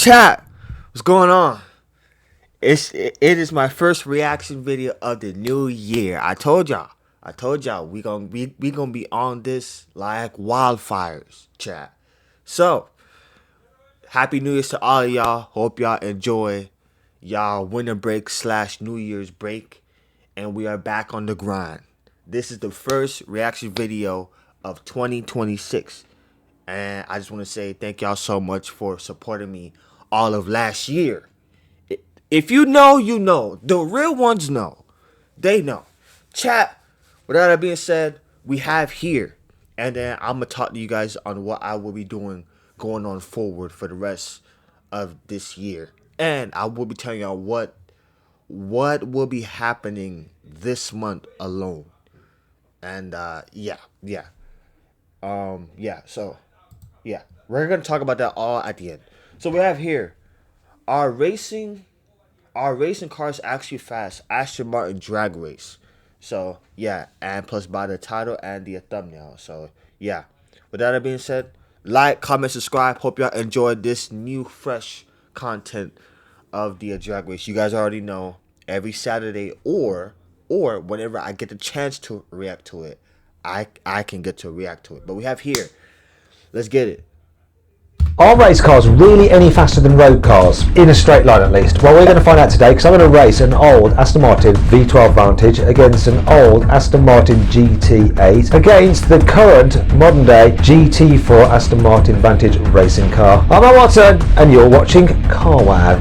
Chat, what's going on? It is my first reaction video of the new year. I told y'all we gonna be on this like wildfires, chat. So, happy New Year's to all of y'all. Hope y'all enjoy y'all winter break / New Year's break, and we are back on the grind. This is the first reaction video of 2026, and I just want to say thank y'all so much for supporting me all of last year. If you know, you know. The real ones know. They know. Chat, with that being said, we have here, and then I'm going to talk to you guys on what I will be doing going on forward for the rest of this year. And I will be telling y'all what will be happening this month alone. And, yeah. We're going to talk about that all at the end. So we have here, our racing cars actually fast, Aston Martin DRAG RACE. So, yeah, and plus by the title and the thumbnail. So, yeah. With that being said, like, comment, subscribe. Hope y'all enjoyed this new, fresh content of the DRAG RACE. You guys already know, every Saturday or whenever I get the chance to react to it, I can get to react to it. But we have here, let's get it. Are race cars really any faster than road cars? In a straight line at least? Well, we're going to find out today because I'm going to race an old Aston Martin V12 Vantage against an old Aston Martin GT8 against the current modern day GT4 Aston Martin Vantage racing car. I'm Matt Watson and you're watching Car Wow.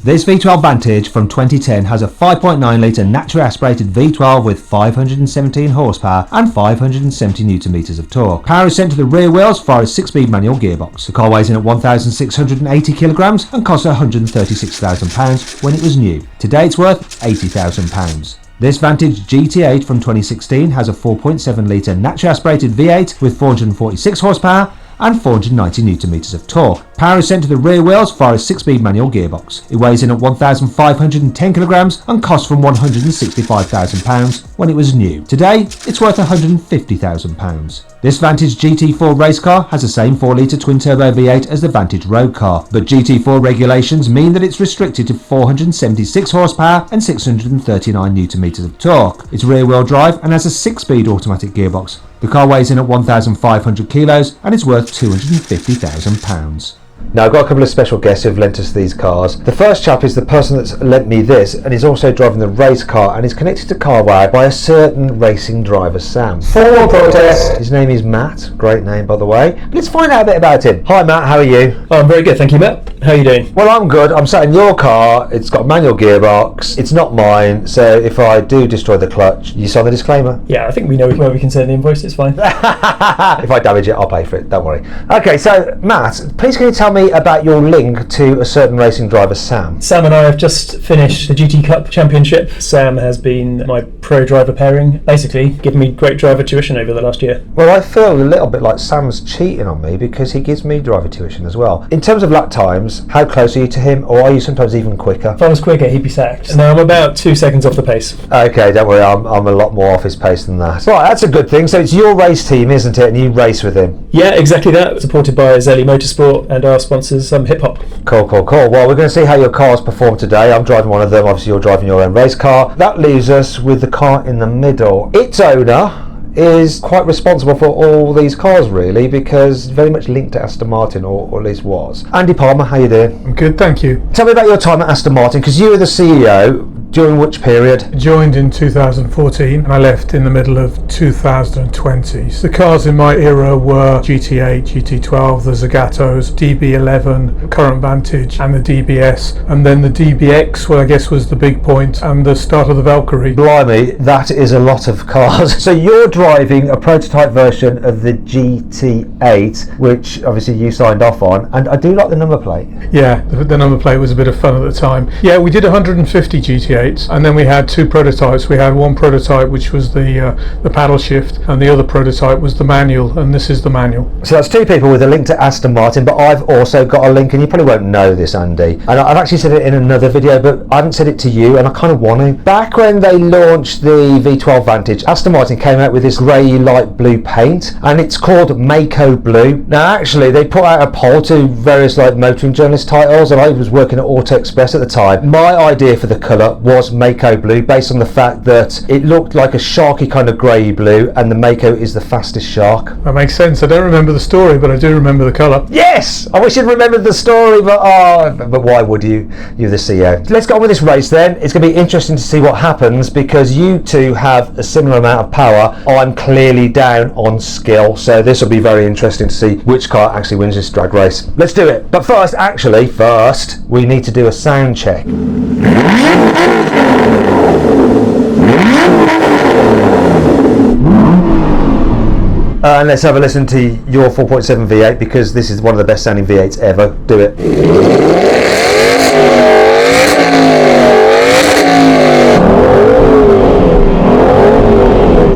This V12 Vantage from 2010 has a 5.9 litre naturally aspirated V12 with 517 horsepower and 570 Nm of torque. Power is sent to the rear wheels via a 6-speed manual gearbox. The car weighs in at 1,680 kilograms and cost £136,000 when it was new. Today it's worth £80,000. This Vantage GT8 from 2016 has a 4.7 litre naturally aspirated V8 with 446 horsepower and 490 Nm of torque. Power is sent to the rear wheels via a 6-speed manual gearbox. It weighs in at 1,510 kilograms and cost from £165,000 when it was new. Today, it's worth £150,000. This Vantage GT4 race car has the same 4-litre twin-turbo V8 as the Vantage road car, but GT4 regulations mean that it's restricted to 476 horsepower and 639 Nm of torque. It's rear-wheel drive and has a 6-speed automatic gearbox. The car weighs in at 1,500 kilos and is worth £250,000. Now, I've got a couple of special guests who've lent us these cars. The first chap is the person that's lent me this, and he's also driving the race car and is connected to Car Wow by a certain racing driver, Sam. For protest. His name is Matt. Great name, by the way. Let's find out a bit about him. Hi, Matt. How are you? Oh, I'm very good, thank you, Matt. How are you doing? Well, I'm good. I'm sat in your car. It's got a manual gearbox. It's not mine, so if I do destroy the clutch, you sign the disclaimer. Yeah, I think we know where we can send the invoice. It's fine. If I damage it, I'll pay for it. Don't worry. Okay, so Matt, please can you tell me about your link to a certain racing driver, Sam? Sam and I have just finished the GT Cup Championship. Sam has been my pro driver pairing, basically giving me great driver tuition over the last year. Well, I feel a little bit like Sam's cheating on me because he gives me driver tuition as well. In terms of lap times, how close are you to him, or are you sometimes even quicker? If I was quicker, he'd be sacked. No, I'm about 2 seconds off the pace. Okay, don't worry, I'm a lot more off his pace than that. Right, that's a good thing. So it's your race team, isn't it? And you race with him? Yeah, exactly that. Supported by Zelly Motorsport and our sponsors, Hip Hop. Cool. Well, we're going to see how your cars perform today. I'm driving one of them. Obviously, you're driving your own race car. That leaves us with the car in the middle. Its owner is quite responsible for all these cars, really, because very much linked to Aston Martin, or at least was. Andy Palmer, how you doing? I'm good, thank you. Tell me about your time at Aston Martin, because you were the CEO. During which period? I joined in 2014 and I left in the middle of 2020. So the cars in my era were GT8, GT12, the Zagatos, DB11, current Vantage and the DBS, and then the DBX, well, I guess was the big point, and the start of the Valkyrie. Blimey, that is a lot of cars. So you're driving a prototype version of the GT8, which obviously you signed off on, and I do like the number plate. Yeah, the number plate was a bit of fun at the time. Yeah, we did 150 GT8 V8s, and then we had two prototypes. We had one prototype which was the paddle shift, and the other prototype was the manual, and this is the manual. So that's two people with a link to Aston Martin, but I've also got a link, and you probably won't know this, Andy, and I've actually said it in another video, but I haven't said it to you, and I kind of want to. Back when they launched the V12 Vantage, Aston Martin came out with this grey light blue paint, and it's called Mako Blue. Now actually they put out a poll to various like motoring journalist titles, and I was working at Auto Express at the time. My idea for the colour was Mako Blue, based on the fact that it looked like a sharky kind of grey blue, and the Mako is the fastest shark. That makes sense. I don't remember the story, but I do remember the colour. Yes! I wish you'd remembered the story, but why would you? You're the CEO. Let's get on with this race then. It's going to be interesting to see what happens, because you two have a similar amount of power. I'm clearly down on skill, so this will be very interesting to see which car actually wins this drag race. Let's do it. But first, we need to do a sound check. And let's have a listen to your 4.7 V8, because this is one of the best sounding V8s ever. Do it.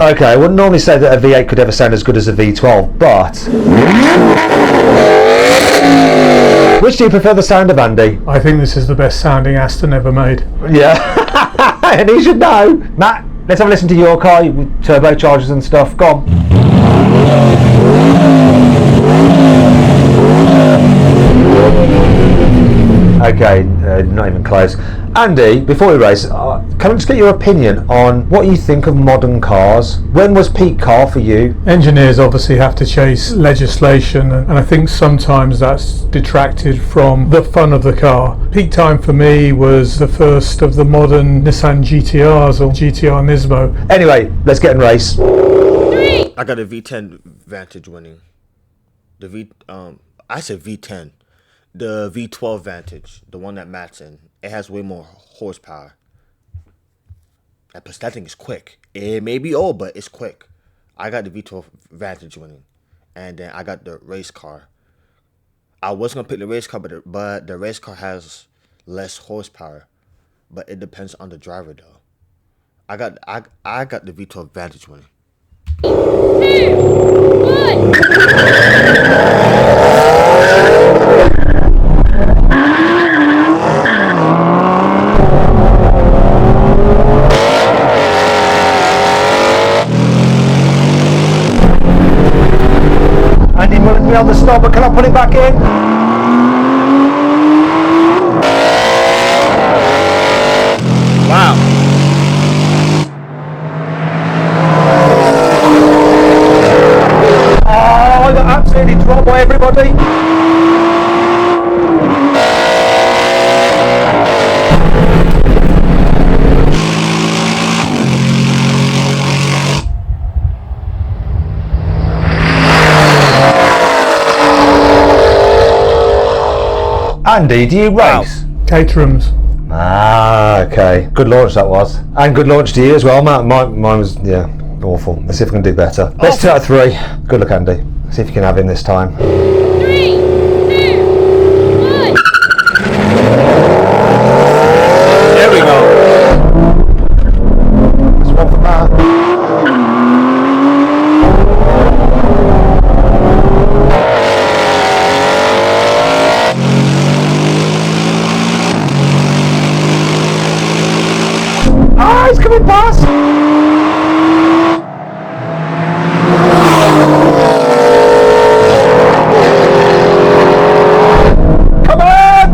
Okay, I wouldn't normally say that a V8 could ever sound as good as a V12, but... Which do you prefer the sound of, Andy? I think this is the best sounding Aston ever made. Yeah, and he should know. Matt, let's have a listen to your car with turbochargers and stuff. Go on. Okay, not even close. Andy, before we race, can I just get your opinion on what you think of modern cars? When was peak car for you? Engineers obviously have to chase legislation, and I think sometimes that's detracted from the fun of the car. Peak time for me was the first of the modern Nissan GTRs, or GTR Nismo. Anyway, let's get in race. I got a V10 Vantage winning. I said V10. The V12 Vantage, the one that Matt's in, it has way more horsepower. And plus, that thing is quick. It may be old, but it's quick. I got the V12 Vantage winning. And then I got the race car. I was going to pick the race car, but the race car has less horsepower. But it depends on the driver, though. I got the V12 Vantage winning. 2, 1. Andy wanted me on the stop, but can I put it back in? Wow. Oh, I got absolutely dropped by everybody. Andy, do you race? Caterhams. Ah, okay. Good launch that was. And good launch to you as well, Matt. Mine was, yeah, awful. Let's see if we can do better. Let's do that 3. Good luck, Andy. See if you can have him this time. 3, 2, 1. There we go. There's one for Matt. Ah, he's coming past! Come on!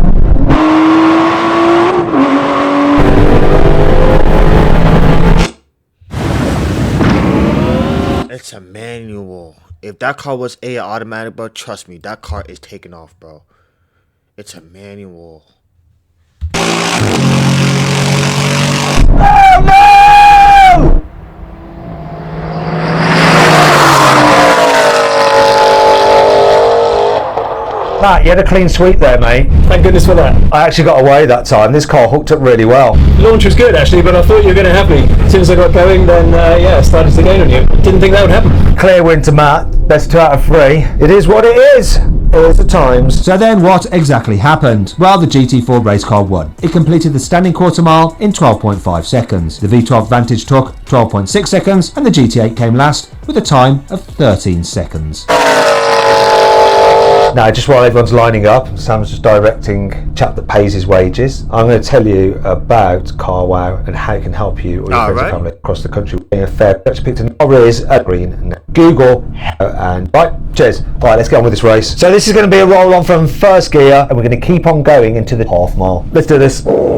It's a manual. If that car was automatic, bro, trust me, that car is taking off, bro. It's a manual. Oh no! Matt, you had a clean sweep there, mate. Thank goodness for that. I actually got away that time. This car hooked up really well. The launch was good actually, but I thought you were going to have me. As soon as I got going, then I started to gain on you. Didn't think that would happen. Clear win to Matt. Best 2 out of 3. It is what it is. Here's the times. So then what exactly happened? Well, the GT4 race car won. It completed the standing quarter mile in 12.5 seconds. The V12 Vantage took 12.6 seconds and the GT8 came last with a time of 13 seconds. Now, just while everyone's lining up, Sam's just directing chap that pays his wages. I'm going to tell you about CarWow and how it can help you or your friends and family across the country. Being a fair purchase picked an Norris at green, Google, and right, cheers. Right, let's get on with this race. So this is going to be a roll on from first gear, and we're going to keep on going into the half mile. Let's do this. 3, 2, 1.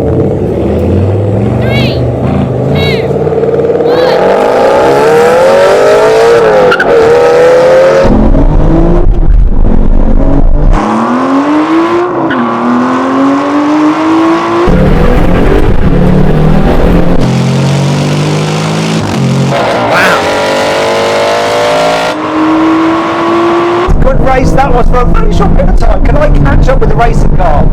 Race that was for a very short bit of time. Can I catch up with the racing car?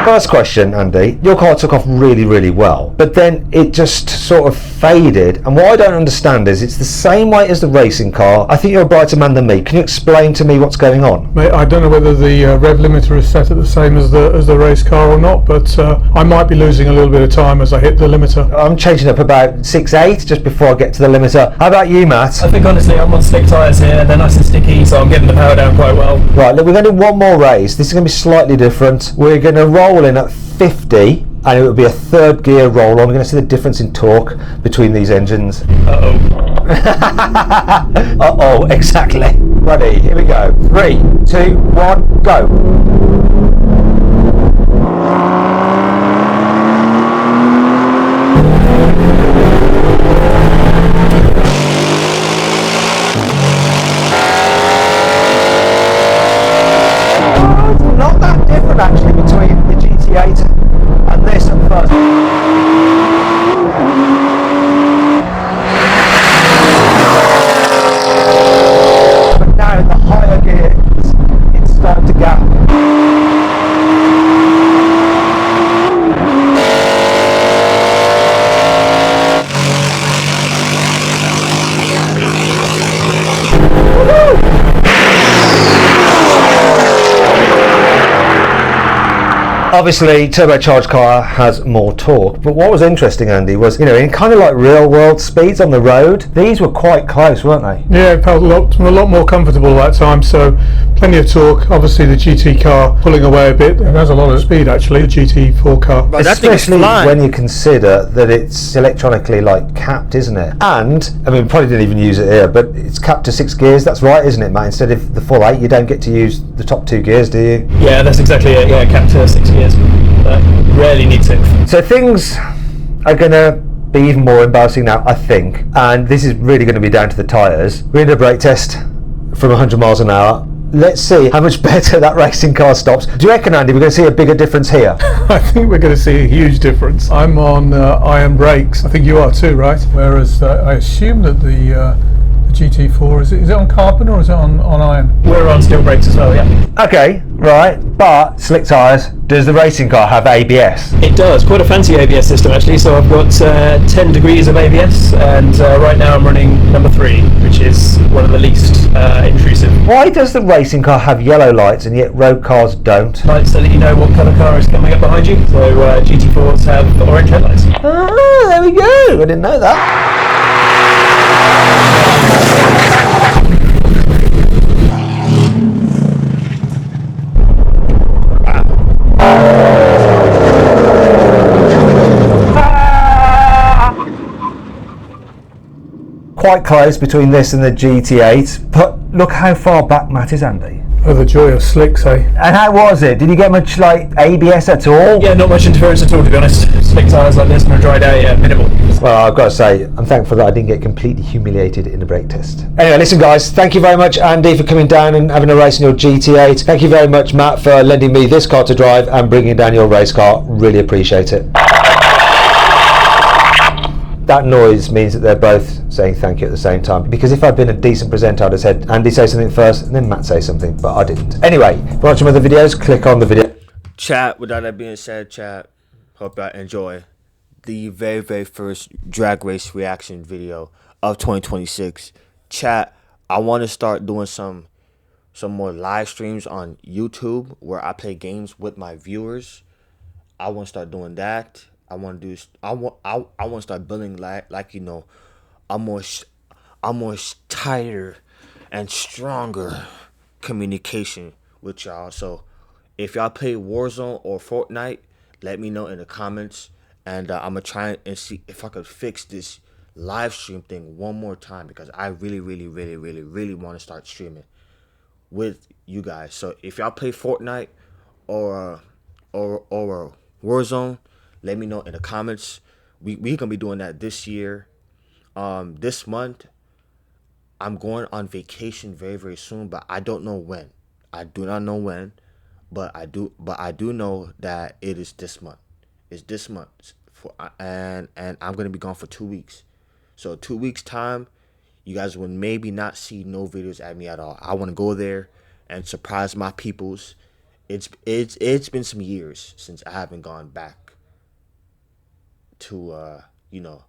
First question, Andy. Your car took off really, really well, but then it just sort of faded. And what I don't understand is it's the same weight as the racing car. I think you're a brighter man than me. Can you explain to me what's going on? Mate, I don't know whether the rev limiter is set at the same as the race car or not, but I might be losing a little bit of time as I hit the limiter. I'm changing up about 6.8 just before I get to the limiter. How about you, Matt? I think honestly I'm on slick tyres here, they're nice and sticky, so I'm getting the power down quite well. Right, look, we're going to do one more race. This is going to be slightly different. We're going to roll in at 50, and it will be a third gear roll on. We're going to see the difference in torque between these engines. Uh-oh. Uh-oh, exactly. Ready, here we go. 3, 2, 1, go. Not that different actually between the GT8 and this at first. But now in the higher gears, it's starting to gap. Obviously, turbocharged car has more torque, but what was interesting, Andy, was, in kind of like real world speeds on the road, these were quite close, weren't they? Yeah, it felt a lot more comfortable that time, so plenty of torque. Obviously the GT car pulling away a bit, it has a lot of speed actually, the GT4 car. But that thing is Especially flying. when you consider that it's electronically capped, isn't it? And, we probably didn't even use it here, but it's capped to 6 gears, that's right, isn't it, Matt? Instead of the full 8, you don't get to use the top 2 gears, do you? Yeah, that's exactly it. Yeah, capped to 6 gears. But rarely need 6. So things are going to be even more embarrassing now, I think, and this is really going to be down to the tyres. We're in a brake test from 100 miles an hour. Let's see how much better that racing car stops. Do you reckon, Andy, we're going to see a bigger difference here? I think we're going to see a huge difference. I'm on iron brakes. I think you are too, right? Whereas I assume that the GT4 is it on carbon or is it on iron? We're on steel brakes as well, yeah. Okay, right, but slick tyres. Does the racing car have ABS? It does, quite a fancy ABS system actually, so I've got 10 degrees of ABS, and right now I'm running number 3, which is one of the least intrusive. Why does the racing car have yellow lights and yet road cars don't? Lights so that you know what colour car is coming up behind you, so GT4s have orange headlights. Ah, there we go, I didn't know that. Quite close between this and the GT8, but look how far back Matt is, Andy. Oh, the joy of slicks, eh? And how was it? Did you get much like ABS at all? Yeah, not much interference at all, to be honest. Slick tyres like this on a dry day, yeah, minimal. Well, I've got to say, I'm thankful that I didn't get completely humiliated in the brake test. Anyway, listen guys, thank you very much Andy for coming down and having a race in your GT8. Thank you very much Matt for lending me this car to drive and bringing down your race car. Really appreciate it. That noise means that they're both saying thank you at the same time, because if I'd been a decent presenter I'd have said Andy say something first and then Matt say something, but I didn't. Anyway, if you watch some other videos, click on the video. Chat, without that being said, chat, hope y'all enjoy the very first drag race reaction video of 2026. Chat, I want to start doing some more live streams on YouTube where I play games with my viewers. I want to start doing that. I want to start building like you know, a more tighter and stronger communication with y'all. So if y'all play Warzone or Fortnite, let me know in the comments, and I'm gonna try and see if I could fix this live stream thing one more time, because I really want to start streaming with you guys. So if y'all play Fortnite or Warzone, let me know in the comments. We gonna be doing that this year. This month I'm going on vacation very soon, but I don't know when. I do not know when, but I do know that it is this month. It's this month and I'm gonna be gone for 2 weeks. So 2 weeks time, you guys will maybe not see no videos at me at all. I want to go there and surprise my peoples. It's been some years since I haven't gone back to you know,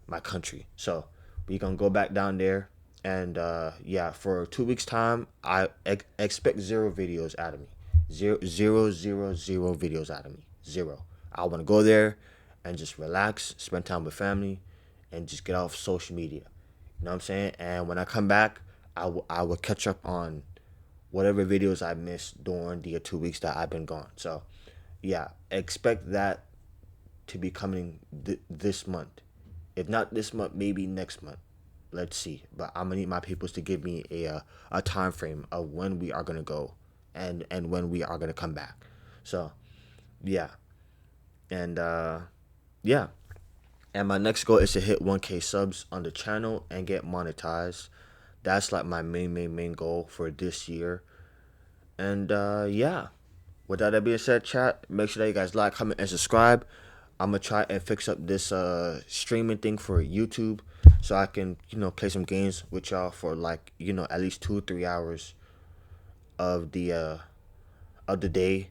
my country. So we gonna go back down there, and yeah, for 2 weeks time I expect 0 videos out of me. Zero videos out of me. 0. I want to go there and just relax, spend time with family, and just get off social media. You know what I'm saying? And when I come back, I will catch up on whatever videos I missed during the 2 weeks that I've been gone. So yeah, expect that to be coming this month. If not this month, maybe next month. Let's see. But I'm gonna need my peoples to give me a time frame of when we are gonna go and when we are gonna come back. So yeah. And yeah. And my next goal is to hit 1K subs on the channel and get monetized. That's like my main goal for this year. And yeah. With that being said, chat, make sure that you guys like, comment, and subscribe. I'm gonna try and fix up this streaming thing for YouTube, so I can, you know, play some games with y'all for like, you know, at least 2-3 hours of the day.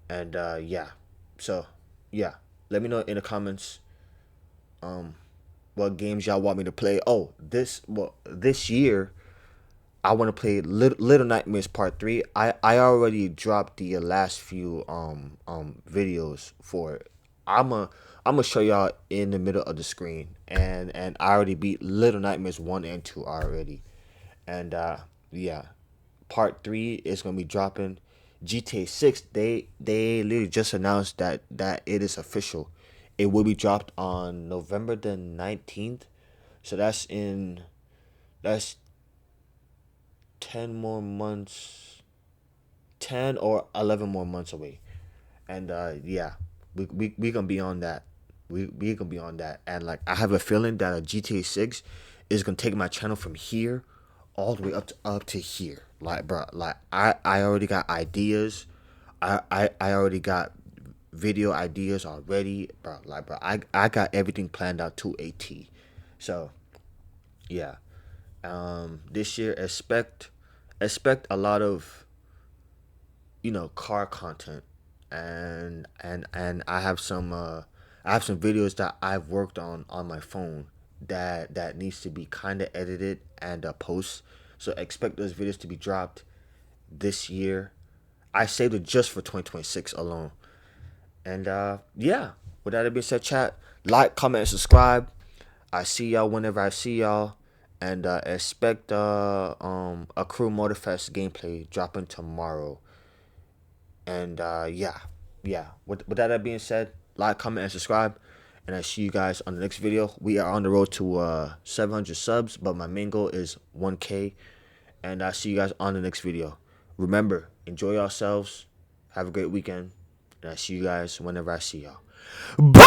And yeah. So yeah, let me know in the comments what games y'all want me to play. Oh, this year I want to play Little Nightmares Part 3. I already dropped the last few videos for it. I'm gonna show y'all in the middle of the screen, and I already beat Little Nightmares 1 and 2 already. And yeah, Part 3 is gonna be dropping. GTA 6, they literally just announced that it is official. It will be dropped on November the 19th. So that's 10 more months, 10 or 11 more months away. And yeah, we gonna be on that. We gonna be on that. And like, I have a feeling that GTA 6 is gonna take my channel from here all the way up to here. Like, bro, like I already got ideas. I already got video ideas already, bro. Like, bro, I got everything planned out to a T. So yeah, this year expect a lot of, you know, car content, and I have some videos that I've worked on my phone that needs to be kind of edited and post. So expect those videos to be dropped this year. I saved it just for 2026 alone. And yeah, with that being said, chat, like, comment, and subscribe. I see y'all whenever I see y'all. And expect a Crew Motorfest gameplay dropping tomorrow. And yeah. With that being said, like, comment, and subscribe. And I see you guys on the next video. We are on the road to 700 subs, but my main goal is 1K. And I see you guys on the next video. Remember, enjoy yourselves. Have a great weekend. And I'll see you guys whenever I see y'all. Bye!